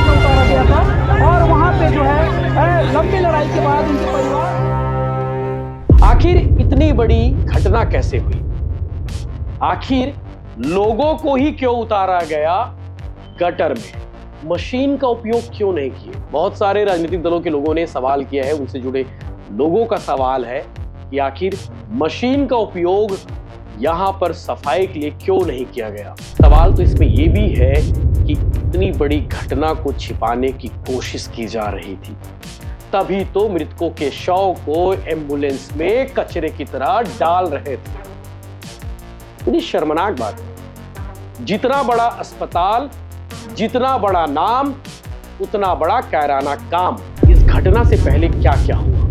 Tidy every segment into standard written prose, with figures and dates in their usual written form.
उतारा गया था और वहां पे जो है लंबी लड़ाई के बाद उनके परिवार। आखिर इतनी बड़ी घटना कैसे हुई? आखिर लोगों को ही क्यों उतारा गया गटर में? मशीन का उपयोग क्यों नहीं किए? बहुत सारे राजनीतिक दलों के लोगों ने सवाल किया है, उनसे जुड़े लोगों का सवाल है कि आखिर मशीन का उपयोग यहां पर सफाई के लिए क्यों नहीं किया गया। सवाल तो इसमें यह भी है कि इतनी बड़ी घटना को छिपाने की कोशिश की जा रही थी, तभी तो मृतकों के शव को एम्बुलेंस में कचरे की तरह डाल रहे थे। इतनी शर्मनाक बात है। जितना बड़ा अस्पताल, जितना बड़ा नाम, उतना बड़ा कायराना काम। इस घटना से पहले क्या क्या हुआ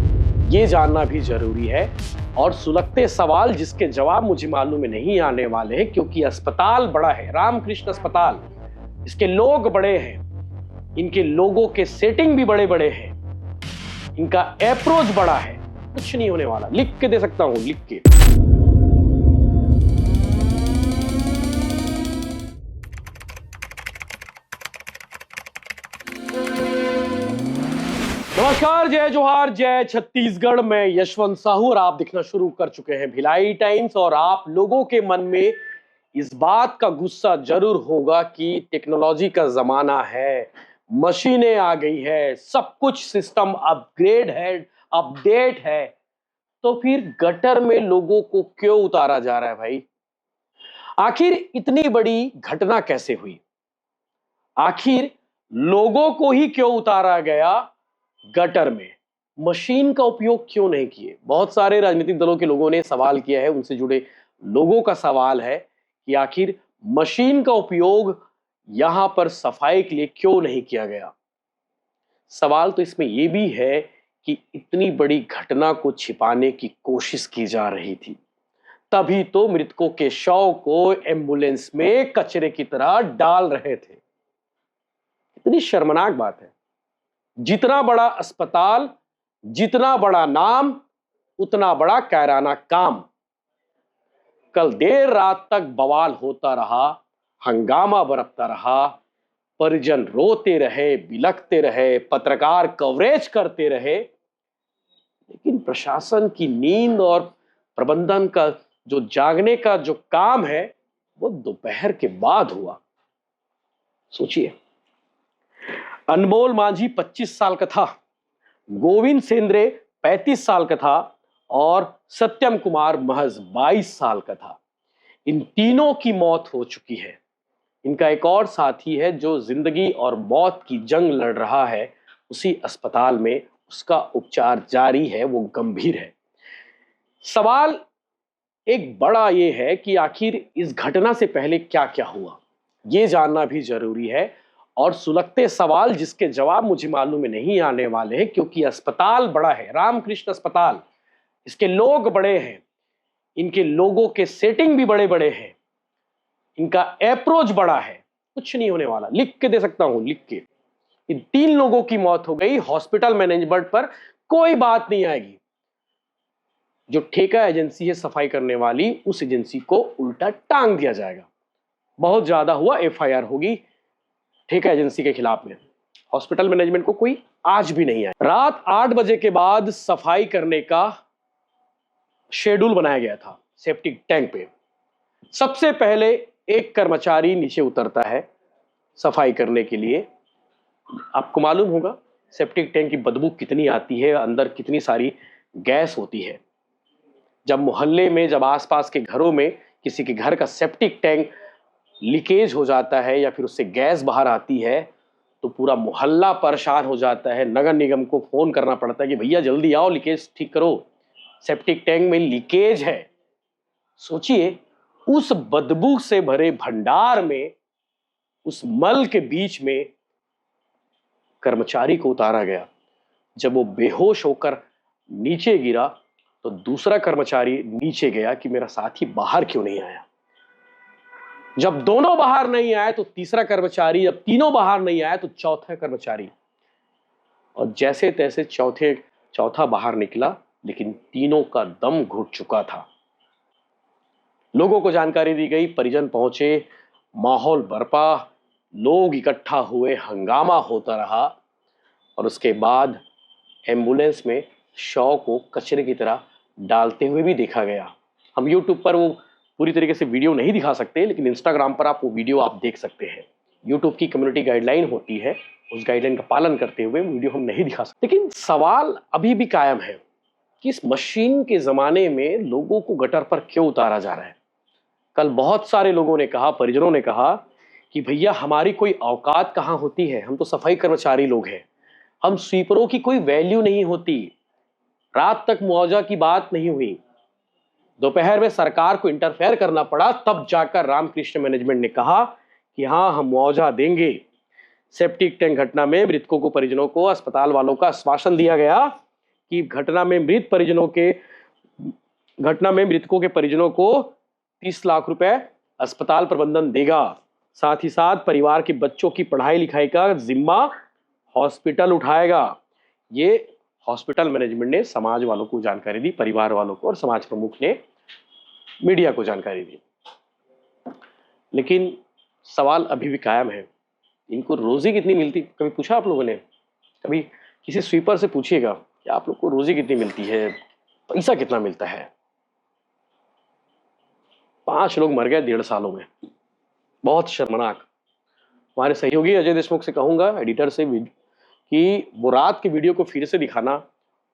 यह जानना भी जरूरी है, और सुलगते सवाल जिसके जवाब मुझे मालूम नहीं आने वाले हैं, क्योंकि अस्पताल बड़ा है, रामकृष्ण अस्पताल, इसके लोग बड़े हैं, इनके लोगों के सेटिंग भी बड़े बड़े हैं, इनका अप्रोच बड़ा है। कुछ नहीं होने वाला, लिख के दे सकता हूं, लिख के। नमस्कार, जय जोहार, जय छत्तीसगढ़। मैं यशवंत साहू और आप दिखना शुरू कर चुके हैं भिलाई टाइम्स। और आप लोगों के मन में इस बात का गुस्सा जरूर होगा कि टेक्नोलॉजी का जमाना है, मशीनें आ गई है, सब कुछ सिस्टम अपग्रेड है, अपडेट है, तो फिर गटर में लोगों को क्यों उतारा जा रहा है भाई? आखिर इतनी बड़ी घटना कैसे हुई? आखिर लोगों को ही क्यों उतारा गया गटर में? मशीन का उपयोग क्यों नहीं किए? बहुत सारे राजनीतिक दलों के लोगों ने सवाल किया है, उनसे जुड़े लोगों का सवाल है कि आखिर मशीन का उपयोग यहां पर सफाई के लिए क्यों नहीं किया गया। सवाल तो इसमें यह भी है कि इतनी बड़ी घटना को छिपाने की कोशिश की जा रही थी, तभी तो मृतकों के शव को एम्बुलेंस में कचरे की तरह डाल रहे थे। इतनी शर्मनाक बात है। जितना बड़ा अस्पताल, जितना बड़ा नाम, उतना बड़ा कायराना काम। कल देर रात तक बवाल होता रहा, हंगामा बरपता रहा, परिजन रोते रहे, बिलखते रहे, पत्रकार कवरेज करते रहे, लेकिन प्रशासन की नींद और प्रबंधन का जो जागने का जो काम है वो दोपहर के बाद हुआ। सोचिए, अनमोल मांझी 25 साल का था, गोविंद सेंद्रे 35 साल का था और सत्यम कुमार महज 22 साल का था। इन तीनों की मौत हो चुकी है। इनका एक और साथी है जो जिंदगी और मौत की जंग लड़ रहा है उसी अस्पताल में, उसका उपचार जारी है, वो गंभीर है। सवाल एक बड़ा ये है कि आखिर इस घटना से पहले क्या क्या हुआ ये जानना भी जरूरी है, और सुलगते सवाल जिसके जवाब मुझे मालूम नहीं आने वाले हैं, क्योंकि अस्पताल बड़ा है, रामकृष्ण अस्पताल, इसके लोग बड़े हैं, इनके लोगों के सेटिंग भी बड़े बड़े हैं, इनका अप्रोच बड़ा है। कुछ नहीं होने वाला, लिख के दे सकता हूं, लिख के। इन 3 लोगों की मौत हो गई, हॉस्पिटल मैनेजमेंट पर कोई बात नहीं आएगी। जो ठेका एजेंसी है सफाई करने वाली, उस एजेंसी को उल्टा टांग दिया जाएगा। बहुत ज्यादा हुआ, एफआईआर होगी ठेका एजेंसी के खिलाफ में। हॉस्पिटल मैनेजमेंट को कोई आज भी नहीं आया। रात 8 बजे के बाद सफाई करने का शेड्यूल बनाया गया था सेप्टिक टैंक पे। सबसे पहले एक कर्मचारी नीचे उतरता है सफाई करने के लिए। आपको मालूम होगा सेप्टिक टैंक की बदबू कितनी आती है, अंदर कितनी सारी गैस होती है। जब मोहल्ले में, जब आसपास के घरों में किसी के घर का सेप्टिक टैंक लीकेज हो जाता है या फिर उससे गैस बाहर आती है तो पूरा मोहल्ला परेशान हो जाता है। नगर निगम को फोन करना पड़ता है कि भैया जल्दी आओ, लीकेज ठीक करो, सेप्टिक टैंक में लीकेज है। सोचिए, उस बदबू से भरे भंडार में, उस मल के बीच में कर्मचारी को उतारा गया। जब वो बेहोश होकर नीचे गिरा तो दूसरा कर्मचारी नीचे गया कि मेरा साथी बाहर क्यों नहीं आया। जब दोनों बाहर नहीं आए तो तीसरा कर्मचारी, जब तीनों बाहर नहीं आए तो चौथा कर्मचारी, और जैसे तैसे चौथा बाहर निकला, लेकिन तीनों का दम घुट चुका था। लोगों को जानकारी दी गई, परिजन पहुंचे, माहौल बरपा, लोग इकट्ठा हुए, हंगामा होता रहा और उसके बाद एम्बुलेंस में शव को कचरे की तरह डालते हुए भी देखा गया। हम यूट्यूब पर वो पूरी तरीके से वीडियो नहीं दिखा सकते, लेकिन इंस्टाग्राम पर आप वो वीडियो आप देख सकते हैं। यूट्यूब की कम्युनिटी गाइडलाइन होती है, उस गाइडलाइन का पालन करते हुए वीडियो हम नहीं दिखा सकते। लेकिन सवाल अभी भी कायम है कि इस मशीन के जमाने में लोगों को गटर पर क्यों उतारा जा रहा है। कल बहुत सारे लोगों ने कहा, परिजनों ने कहा कि भैया हमारी कोई औकात कहाँ होती है, हम तो सफाई कर्मचारी लोग हैं, हम स्वीपरों की कोई वैल्यू नहीं होती। रात तक मुआवजा की बात नहीं हुई, दोपहर में सरकार को इंटरफेयर करना पड़ा, तब जाकर रामकृष्ण मैनेजमेंट ने कहा कि हाँ हम मुआवजा देंगे। सेप्टिक टैंक घटना में मृतकों को परिजनों को अस्पताल वालों का आश्वासन दिया गया कि घटना में मृतकों के परिजनों को 30 लाख रुपए अस्पताल प्रबंधन देगा। साथ ही साथ परिवार के बच्चों की पढ़ाई लिखाई का जिम्मा हॉस्पिटल उठाएगा। ये हॉस्पिटल मैनेजमेंट ने समाज वालों को जानकारी दी, परिवार वालों को, और समाज प्रमुख ने मीडिया को जानकारी दी। लेकिन सवाल अभी भी कायम है, इनको रोजी कितनी मिलती? कभी पूछा आप लोगों ने? कभी किसी स्वीपर से पूछिएगा कि आप लोग को रोजी कितनी मिलती है, पैसा कितना मिलता है? 5 लोग मर गए 1.5 सालों में, बहुत शर्मनाक। हमारे सहयोगी अजय देशमुख से कहूंगा, एडिटर से, कि वो रात के वीडियो को फिर से दिखाना,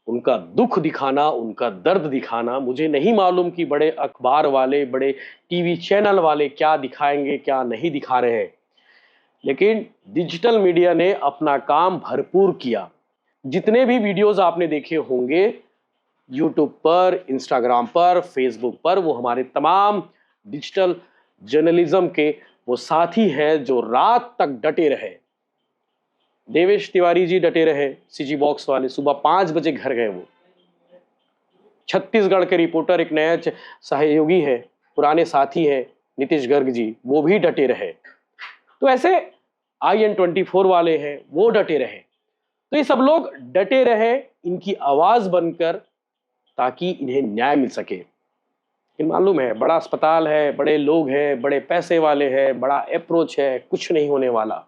उनका दुख दिखाना, उनका दर्द दिखाना। मुझे नहीं मालूम कि बड़े अखबार वाले, बड़े टीवी चैनल वाले क्या दिखाएंगे, क्या नहीं दिखा रहे हैं, लेकिन डिजिटल मीडिया ने अपना काम भरपूर किया। जितने भी वीडियोस आपने देखे होंगे यूट्यूब पर, इंस्टाग्राम पर, फेसबुक पर, वो हमारे तमाम डिजिटल जर्नलिज्म के वो साथी हैं जो रात तक डटे रहे। देवेश तिवारी जी डटे रहे, सीजी बॉक्स वाले, सुबह 5 बजे घर गए। वो छत्तीसगढ़ के रिपोर्टर, एक नया सहयोगी है, पुराने साथी हैं नीतीश गर्ग जी, वो भी डटे रहे। तो ऐसे IN24 वाले हैं, वो डटे रहे। तो ये सब लोग डटे रहे इनकी आवाज बनकर, ताकि इन्हें न्याय मिल सके। लेकिन मालूम है, बड़ा अस्पताल है, बड़े लोग हैं, बड़े पैसे वाले हैं, बड़ा अप्रोच है, कुछ नहीं होने वाला।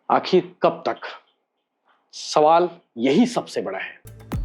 आखिर कब तक? सवाल यही सबसे बड़ा है।